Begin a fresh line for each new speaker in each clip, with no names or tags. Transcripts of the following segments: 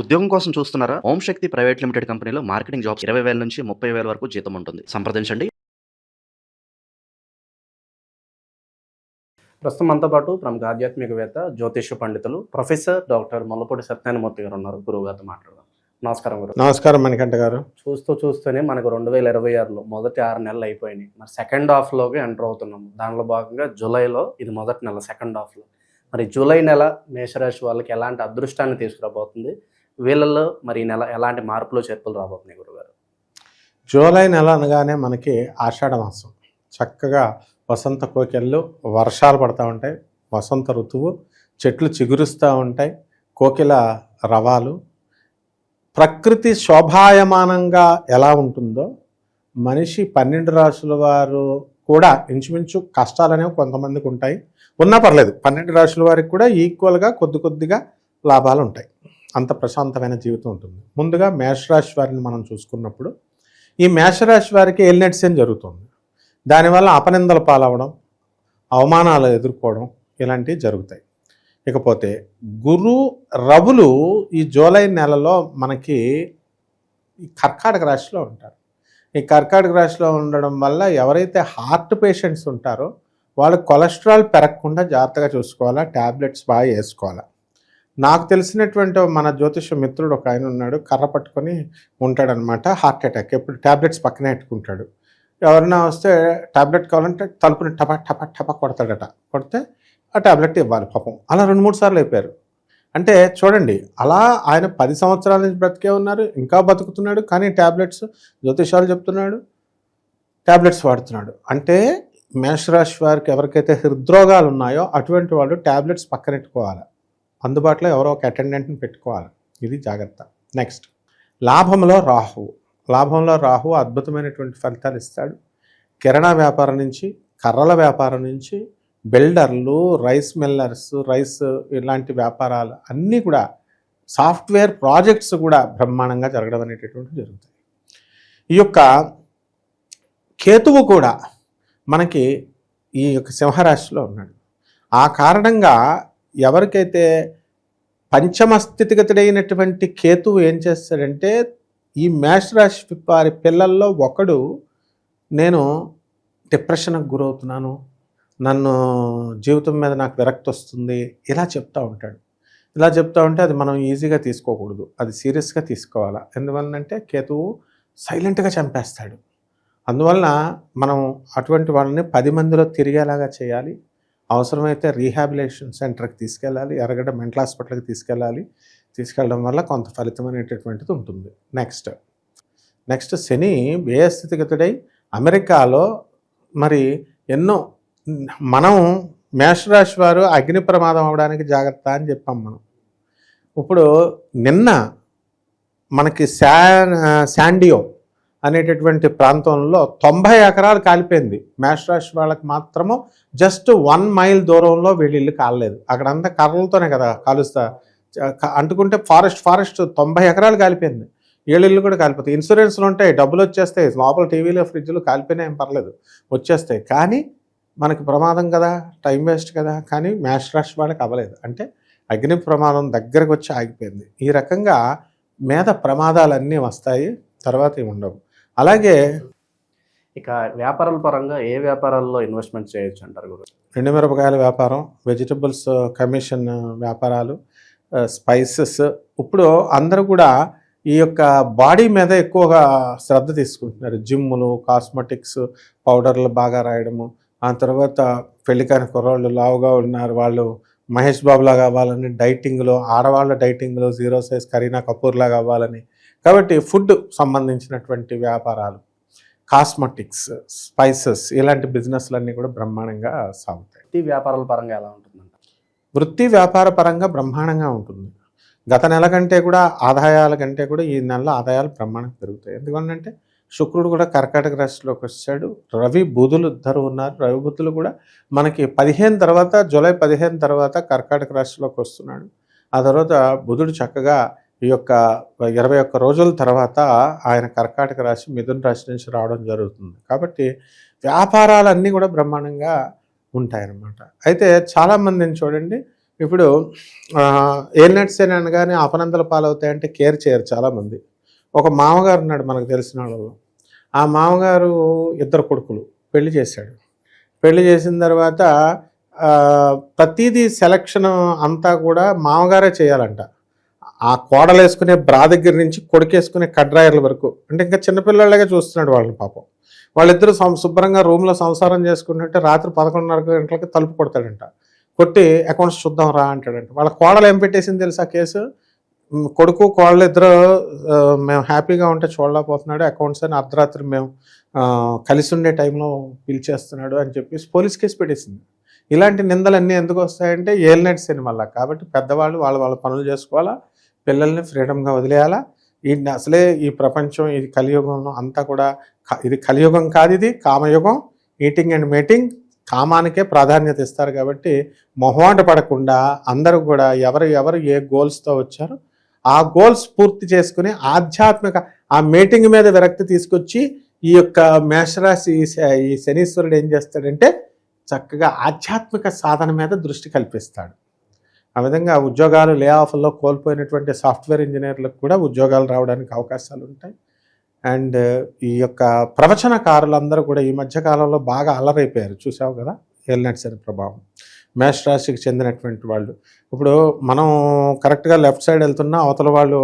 ఉద్యోగం కోసం చూస్తున్నారా? ఓం శక్తి ప్రైవేట్ లిమిటెడ్ కంపెనీలో మార్కెటింగ్ జాబ్స్ 20,000 నుంచి 30,000 వరకు జీతం ఉంటుంది. సంప్రదించండి. ప్రస్తుతం మనతో పాటు ప్రముఖ ఆధ్యాత్మికవేత్త, జ్యోతిష్య పండితులు ప్రొఫెసర్ డాక్టర్ ముల్లపూడి సత్యనారాయణమూర్తి గారు ఉన్నారు. గురువు గారితో మాట్లాడదాం. నమస్కారం గురు.
నమస్కారం మణికంఠ గారు.
చూస్తూనే మనకు 2026లో మొదటి 6 నెలలు అయిపోయినాయి. మరి సెకండ్ హాఫ్లోకి ఎంటర్ అవుతున్నాము. దానిలో భాగంగా జూలైలో ఇది మొదటి నెల, సెకండ్ హాఫ్లో. మరి జూలై నెల మేషరాశి వాళ్ళకి ఎలాంటి అదృష్టాన్ని తీసుకురాబోతుంది? వీళ్ళల్లో మరి ఈ నెల ఎలాంటి మార్పులు చేర్పులు రాబోతున్నాయి గురుగారు?
జూలై నెల అనగానే మనకి ఆషాఢ మాసం. చక్కగా వసంత కోకిళ్ళు, వర్షాలు పడుతూ ఉంటాయి, వసంత ఋతువు, చెట్లు చిగురుస్తూ ఉంటాయి, కోకిల రవాలు. ప్రకృతి శోభాయమానంగా ఎలా ఉంటుందో మనిషి 12 రాశుల వారు కూడా ఇంచుమించు కష్టాలనేవి కొంతమందికి ఉంటాయి, ఉన్నా పర్లేదు. 12 రాశుల వారికి కూడా ఈక్వల్గా కొద్దిగా లాభాలు ఉంటాయి. అంత ప్రశాంతమైన జీవితం ఉంటుంది. ముందుగా మేషరాశి వారిని మనం చూసుకున్నప్పుడు, ఈ మేషరాశి వారికి ఏలినట్సేం జరుగుతుంది. దానివల్ల అపనిందలు పాలవడం, అవమానాలు ఎదుర్కోవడం ఇలాంటివి జరుగుతాయి. ఇకపోతే గురు రవులు ఈ జూలై నెలలో మనకి ఈ కర్కాటక రాశిలో ఉంటారు. ఈ కర్కాటక రాశిలో ఉండడం వల్ల ఎవరైతే హార్ట్ పేషెంట్స్ ఉంటారో వాళ్ళు కొలెస్ట్రాల్ పెరగకుండా జాగ్రత్తగా చూసుకోవాలా, ట్యాబ్లెట్స్ బాగా వేసుకోవాలా. నాకు తెలిసినటువంటి మన జ్యోతిష మిత్రుడు ఒక ఆయన ఉన్నాడు, కర్ర పట్టుకొని ఉంటాడనమాట. హార్ట్ అటాక్ ఎప్పుడు ట్యాబ్లెట్స్ పక్కనే పెట్టుకుంటాడు. ఎవరైనా వస్తే ట్యాబ్లెట్ కావాలంటే తలుపుని టపా టపా టపా కొడతాడట. కొడితే ఆ ట్యాబ్లెట్ ఇవ్వాలి పాపం. అలా 2-3 సార్లు అయిపోయారు. అంటే చూడండి, అలా ఆయన 10 సంవత్సరాల నుంచి బ్రతికే ఉన్నారు, ఇంకా బతుకుతున్నాడు. కానీ ట్యాబ్లెట్స్, జ్యోతిషాలు చెప్తున్నాడు, ట్యాబ్లెట్స్ వాడుతున్నాడు. అంటే మేషరాశి వారికి ఎవరికైతే హృద్రోగాలు ఉన్నాయో అటువంటి వాళ్ళు ట్యాబ్లెట్స్ పక్కనెట్టుకోవాలి. అందుబాటులో ఎవరో ఒక అటెండెంట్ని పెట్టుకోవాలి. ఇది జాగ్రత్త. నెక్స్ట్, లాభంలో రాహు అద్భుతమైనటువంటి ఫలితాలు ఇస్తాడు. కిరాణా వ్యాపారం నుంచి, కర్రల వ్యాపారం నుంచి, బిల్డర్లు, రైస్ మిల్లర్స్, రైస్ ఇలాంటి వ్యాపారాలు అన్నీ కూడా, సాఫ్ట్వేర్ ప్రాజెక్ట్స్ కూడా బ్రహ్మాండంగా జరగడం అనేటటువంటి జరుగుతాయి. ఈ యొక్క కేతువు కూడా మనకి ఈ యొక్క సింహరాశిలో ఉన్నాడు. ఆ కారణంగా ఎవరికైతే పంచమ స్థితిగతుడైనటువంటి కేతువు ఏం చేస్తాడంటే, ఈ మేషరాశి వారి పిల్లల్లో ఒకడు, నేను డిప్రెషన్కి గురవుతున్నాను, నన్ను జీవితం మీద నాకు విరక్తి వస్తుంది, ఇలా చెప్తూ ఉంటాడు. ఇలా చెప్తూ ఉంటే అది మనం ఈజీగా తీసుకోకూడదు, అది సీరియస్గా తీసుకోవాలా. ఎందువలనంటే కేతువు సైలెంట్గా చంపేస్తాడు. అందువలన మనం అటువంటి వాళ్ళని 10 మందిలో తిరిగేలాగా చేయాలి. అవసరమైతే రీహాబిలేషన్ సెంటర్కి తీసుకెళ్ళాలి, ఎర్రగడ్డ మెంటల్ హాస్పిటల్కి తీసుకెళ్ళడం వల్ల కొంత ఫలితం అనేటటువంటిది ఉంటుంది. నెక్స్ట్ శని వ్యయస్థితిగతుడై అమెరికాలో మరి ఎన్నో, మనం మేషరాశి వారు అగ్ని ప్రమాదం అవడానికి జాగ్రత్త అని చెప్పాం మనం. ఇప్పుడు నిన్న మనకి శాండియో అనేటటువంటి ప్రాంతంలో 90 ఎకరాలు కాలిపోయింది. మేషరాశి వాళ్ళకి మాత్రము జస్ట్ 1 మైల్ దూరంలో వీళ్ళ ఇల్లు కాలలేదు. అక్కడంతా కర్రలతోనే కదా కాలుస్తా అంటుకుంటే ఫారెస్ట్ 90 ఎకరాలు కాలిపోయింది. ఇల్లు కూడా కాలిపోతాయి. ఇన్సూరెన్స్లు ఉంటాయి, డబ్బులు వచ్చేస్తాయి, లోపల టీవీలో ఫ్రిడ్జ్లు కాలిపోయినా ఏం పర్లేదు, వచ్చేస్తాయి. కానీ మనకి ప్రమాదం కదా, టైం వేస్ట్ కదా. కానీ మేషరాశి వాళ్ళకి అవ్వలేదు. అంటే అగ్ని ప్రమాదం దగ్గరకు వచ్చి ఆగిపోయింది. ఈ రకంగా మీద ప్రమాదాలన్నీ వస్తాయి, తర్వాత ఏమి ఉండవు. అలాగే
ఇక వ్యాపారాల పరంగా ఏ వ్యాపారాల్లో ఇన్వెస్ట్మెంట్ చేయొచ్చు అంటారు గురు?
ఎండుమిరపకాయల వ్యాపారం, వెజిటబుల్స్ కమిషన్ వ్యాపారాలు, స్పైసెస్. ఇప్పుడు అందరూ కూడా ఈ యొక్క బాడీ మీద ఎక్కువగా శ్రద్ధ తీసుకుంటున్నారు. జిమ్ములు, కాస్మెటిక్స్, పౌడర్లు బాగా రాయడము. ఆ తర్వాత పెళ్ళికాని కుర్రాళ్ళు లావుగా ఉన్నారు, వాళ్ళు మహేష్ బాబులా కావాలని డైటింగ్లో, ఆడవాళ్ళ డైటింగ్లో 0 సైజ్ కరీనా కపూర్లా కావాలని. కాబట్టి ఫుడ్ సంబంధించినటువంటి వ్యాపారాలు, కాస్మెటిక్స్, స్పైసెస్ ఇలాంటి బిజినెస్లన్నీ కూడా బ్రహ్మాండంగా సాగుతాయి.
వృత్తి వ్యాపారాల పరంగా ఎలా ఉంటుందంట?
వృత్తి వ్యాపార పరంగా బ్రహ్మాండంగా ఉంటుంది. గత నెల కంటే కూడా, ఆదాయాల కంటే కూడా ఈ నెలలో ఆదాయాలు బ్రహ్మాండంగా పెరుగుతాయి. ఎందుకంటే శుక్రుడు కూడా కర్కాటక రాశిలోకి వచ్చాడు. రవి బుధులు ఇద్దరు ఉన్నారు. రవి బుధులు కూడా మనకి 15 తర్వాత, జూలై 15 తర్వాత కర్కాటక రాశిలోకి వస్తున్నాడు. ఆ తర్వాత బుధుడు చక్కగా ఈ యొక్క 21 రోజుల తర్వాత ఆయన కర్కాటక రాశి, మిథున రాశి నుంచి రావడం జరుగుతుంది. కాబట్టి వ్యాపారాలన్నీ కూడా బ్రహ్మాండంగా ఉంటాయన్నమాట. అయితే చాలామందిని చూడండి, ఇప్పుడు ఏలినట్స్ అని అనగానే అపనందల పాలవుతాయంటే కేర్ చేయరు చాలామంది. ఒక మామగారు ఉన్నాడు మనకు తెలిసిన వాళ్ళు. ఆ మామగారు 2 కొడుకులు పెళ్లి చేశాడు. పెళ్లి చేసిన తర్వాత ప్రతిదీ సెలక్షన్ అంతా కూడా మామగారే చేయాలంట. ఆ కోడలు వేసుకునే బ్రా దగ్గర నుంచి కొడుకు వేసుకునే కడ్రాయర్ల వరకు, అంటే ఇంకా చిన్నపిల్లలాగా చూస్తున్నాడు వాళ్ళని పాపం. వాళ్ళిద్దరూ శుభ్రంగా రూమ్లో సంసారం చేసుకుంటుంటే రాత్రి 11:30 గంటలకి తలుపు కొడతాడంట. కొట్టి అకౌంట్స్ చూద్దాం రా అంటాడంట. వాళ్ళ కోడలు ఏం పెట్టేసింది తెలుసా కేసు? కొడుకు కోడలు ఇద్దరు మేము హ్యాపీగా ఉంటే చూడలేకపోతున్నాడు, అకౌంట్స్ అని అర్ధరాత్రి మేము కలిసి ఉండే టైంలో పిలిచేస్తున్నాడు అని చెప్పేసి పోలీస్ కేసు పెట్టేసింది. ఇలాంటి నిందలన్నీ ఎందుకు వస్తాయంటే ఏలినట్స్ అని మళ్ళీ. కాబట్టి పెద్దవాళ్ళు వాళ్ళ పనులు చేసుకోవాలా, పిల్లల్ని ఫ్రీడమ్గా వదిలేయాలా. అసలే ఈ ప్రపంచం ఇది కలియుగంలో అంతా కూడా ఇది కలియుగం కాదు, ఇది కామయుగం. ఈటింగ్ అండ్ మేటింగ్, కామానికే ప్రాధాన్యత ఇస్తారు. కాబట్టి మొహమాట పడకుండా అందరూ కూడా ఎవరు ఏ గోల్స్తో వచ్చారో ఆ గోల్స్ పూర్తి చేసుకుని ఆధ్యాత్మిక ఆ మీటింగ్ మీద విరక్తి తీసుకొచ్చి ఈ యొక్క మేషరాశి ఈ శనీశ్వరుడు ఏం చేస్తాడంటే చక్కగా ఆధ్యాత్మిక సాధన మీద దృష్టి కల్పిస్తాడు. ఆ విధంగా ఉద్యోగాలు లే ఆఫ్లో కోల్పోయినటువంటి సాఫ్ట్వేర్ ఇంజనీర్లకు కూడా ఉద్యోగాలు రావడానికి అవకాశాలు ఉంటాయి. అండ్ ఈ యొక్క ప్రవచనకారులందరూ కూడా ఈ మధ్యకాలంలో బాగా అలరైపోయారు, చూసావు కదా ఏలినట్స్ అనే ప్రభావం. మేష రాశికి చెందినటువంటి వాళ్ళు ఇప్పుడు మనం కరెక్ట్గా లెఫ్ట్ సైడ్ వెళ్తున్నా అవతల వాళ్ళు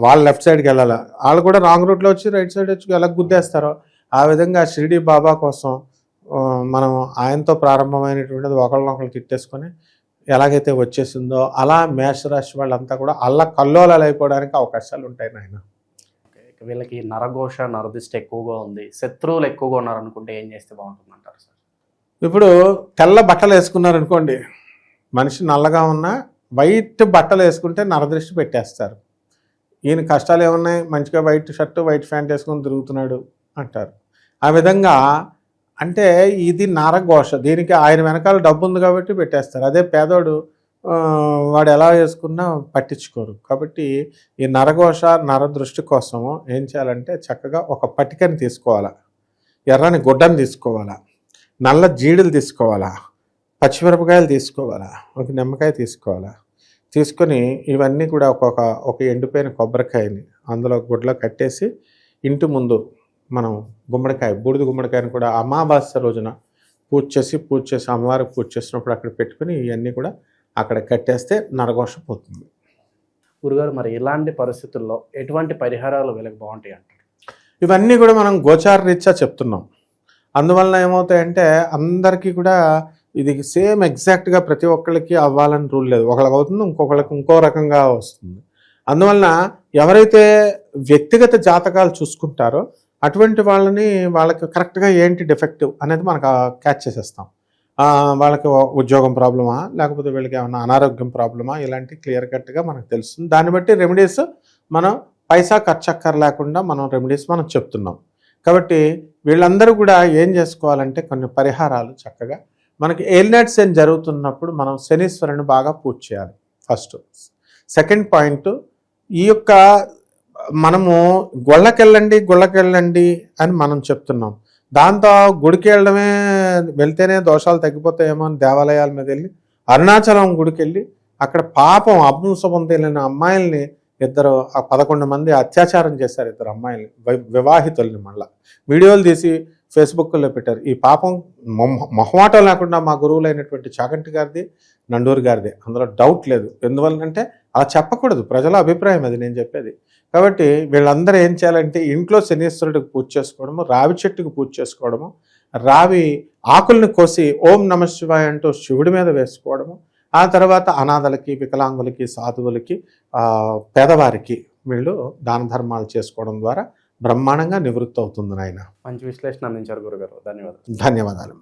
వాళ్ళు లెఫ్ట్ సైడ్కి వెళ్ళాలి, వాళ్ళు కూడా రాంగ్ రూట్లో వచ్చి రైట్ సైడ్ వచ్చి ఎలా గుద్దేస్తారో ఆ విధంగా షిరిడి బాబా కోసం మనం ఆయనతో ప్రారంభమైనటువంటిది ఒకళ్ళనొకళ్ళు తిట్టేసుకొని ఎలాగైతే వచ్చేసిందో అలా మేషరాశి వాళ్ళంతా కూడా కల్లోలాలు అయిపోవడానికి అవకాశాలు ఉంటాయి నాయన.
వీళ్ళకి నరఘోష నరదిష్ట ఎక్కువగా ఉంది, శత్రువులు ఎక్కువగా ఉన్నారనుకుంటే ఏం చేస్తే బాగుంటుంది అంటారు సార్?
ఇప్పుడు తెల్ల బట్టలు వేసుకున్నారనుకోండి, మనిషి నల్లగా ఉన్నా వైట్ బట్టలు వేసుకుంటే నరదృష్టి పెట్టేస్తారు. ఈయన కష్టాలు ఏమున్నాయి, మంచిగా వైట్ షర్టు వైట్ ప్యాంట్ వేసుకొని తిరుగుతున్నాడు అంటారు. ఆ విధంగా అంటే ఇది నరఘోష, దీనికి ఆయన వెనకాల డబ్బు ఉంది కాబట్టి పెట్టేస్తారు. అదే పేదోడు వాడు ఎలా వేసుకున్నా పట్టించుకోరు. కాబట్టి ఈ నరఘోష నరదృష్టి కోసము ఏం చేయాలంటే చక్కగా ఒక పటికని తీసుకోవాలా, ఎర్రని గుడ్డని తీసుకోవాలా, నల్ల జీడులు తీసుకోవాలా, పచ్చిమిరపకాయలు తీసుకోవాలా, ఒక నిమ్మకాయ తీసుకోవాలా. తీసుకొని ఇవన్నీ కూడా ఒక ఎండిపోయిన కొబ్బరికాయని అందులో గుడ్లో కట్టేసి ఇంటి ముందు మనం గుమ్మడికాయ బూడిద గుమ్మడికాయని కూడా అమావాస్య రోజున పూజ చేసి అమ్మవారికి పూజ చేసినప్పుడు అక్కడ పెట్టుకుని ఇవన్నీ కూడా అక్కడ కట్టేస్తే నరఘోష పోతుంది.
గురుగారు, మరి ఇలాంటి పరిస్థితుల్లో ఎటువంటి పరిహారాలు వీళ్ళకి బాగుంటాయి అంటారు?
ఇవన్నీ కూడా మనం గోచార రీత్యా చెప్తున్నాం. అందువలన ఏమవుతాయంటే అందరికీ కూడా ఇది సేమ్ ఎగ్జాక్ట్గా ప్రతి ఒక్కళ్ళకి అవ్వాలని రూల్ లేదు. ఒకళ్ళకి అవుతుంది, ఇంకొకళ్ళకి ఇంకో రకంగా వస్తుంది. అందువలన ఎవరైతే వ్యక్తిగత జాతకాలు చూసుకుంటారో అటువంటి వాళ్ళకి కరెక్ట్గా ఏంటి డిఫెక్టివ్ అనేది మనకు క్యాచ్ చేసేస్తాం. వాళ్ళకి ఉద్యోగం ప్రాబ్లమా లేకపోతే వీళ్ళకి ఏమైనా అనారోగ్యం ప్రాబ్లమా ఇలాంటి క్లియర్ కట్గా మనకు తెలుస్తుంది. దాన్ని బట్టి రెమెడీస్ మనం పైసా ఖర్చక్కర లేకుండా మనం రెమెడీస్ మనం చెప్తున్నాం. కాబట్టి వీళ్ళందరూ కూడా ఏం చేసుకోవాలంటే కొన్ని పరిహారాలు చక్కగా మనకి ఏలినట్స్ అని జరుగుతున్నప్పుడు మనం శనీశ్వరుని బాగా పూజ చేయాలి ఫస్ట్. సెకండ్ పాయింట్, ఈ యొక్క మనము గుళ్ళకెళ్ళండి అని మనం చెప్తున్నాం. దాంతో గుడికి వెళ్తేనే దోషాలు తగ్గిపోతాయేమో అని దేవాలయాల మీద వెళ్ళి అరుణాచలం గుడికి వెళ్ళి అక్కడ పాపం అభంశుభం తెలియని అమ్మాయిల్ని 11 మంది అత్యాచారం చేశారు. 2 అమ్మాయిల్ని వివాహితుల్ని మళ్ళీ వీడియోలు తీసి ఫేస్బుక్లో పెట్టారు. ఈ పాపం మొహమాటం లేకుండా మా గురువులైనటువంటి చాగంటి గారిది, నండూరు గారిది, అందులో డౌట్ లేదు. ఎందువల్లంటే అలా చెప్పకూడదు, ప్రజల అభిప్రాయం అది నేను చెప్పేది. కాబట్టి వీళ్ళందరూ ఏం చేయాలంటే ఇంట్లో శనీశ్వరుడికి పూజ చేసుకోవడము, రావి చెట్టుకు పూజ చేసుకోవడము, రావి ఆకుల్ని కోసి ఓం నమః శివాయ అంటూ శివుడి మీద వేసుకోవడము, ఆ తర్వాత అనాథలకి, వికలాంగులకి, సాధువులకి, పేదవారికి వీళ్ళు దాన ధర్మాలు చేసుకోవడం ద్వారా బ్రహ్మాండంగా నివృత్తి అవుతుంది నాయన.
మంచి విశ్లేషణ అందించారు గురుగారు, ధన్యవాదాలు.
ధన్యవాదాలు.